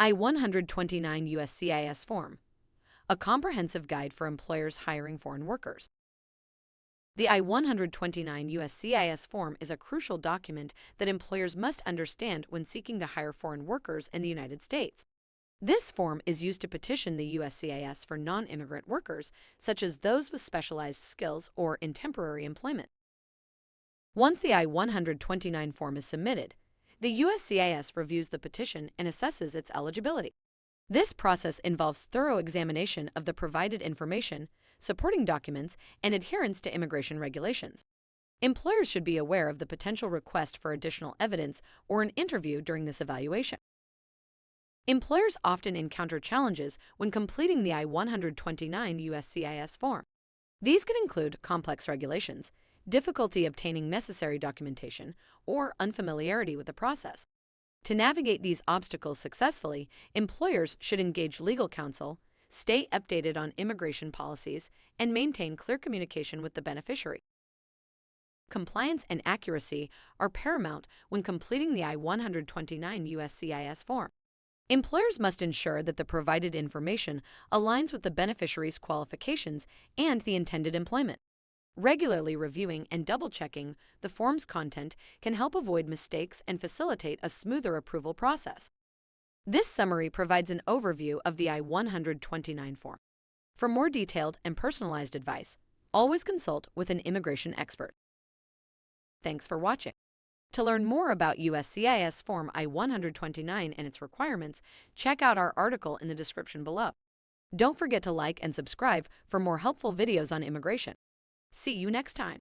I-129 USCIS Form, a comprehensive guide for employers hiring foreign workers. The I-129 USCIS Form is a crucial document that employers must understand when seeking to hire foreign workers in the United States. This form is used to petition the USCIS for non-immigrant workers, such as those with specialized skills or in temporary employment. Once the I-129 form is submitted, the USCIS reviews the petition and assesses its eligibility. This process involves thorough examination of the provided information, supporting documents, and adherence to immigration regulations. Employers should be aware of the potential request for additional evidence or an interview during this evaluation. Employers often encounter challenges when completing the I-129 USCIS form. These could include complex regulations, difficulty obtaining necessary documentation, or unfamiliarity with the process. To navigate these obstacles successfully, employers should engage legal counsel, stay updated on immigration policies, and maintain clear communication with the beneficiary. Compliance and accuracy are paramount when completing the I-129 USCIS form. Employers must ensure that the provided information aligns with the beneficiary's qualifications and the intended employment. Regularly reviewing and double-checking the form's content can help avoid mistakes and facilitate a smoother approval process. This summary provides an overview of the I-129 form. For more detailed and personalized advice, always consult with an immigration expert. Thanks for watching. To learn more about USCIS Form I-129 and its requirements, check out our article in the description below. Don't forget to like and subscribe for more helpful videos on immigration. See you next time.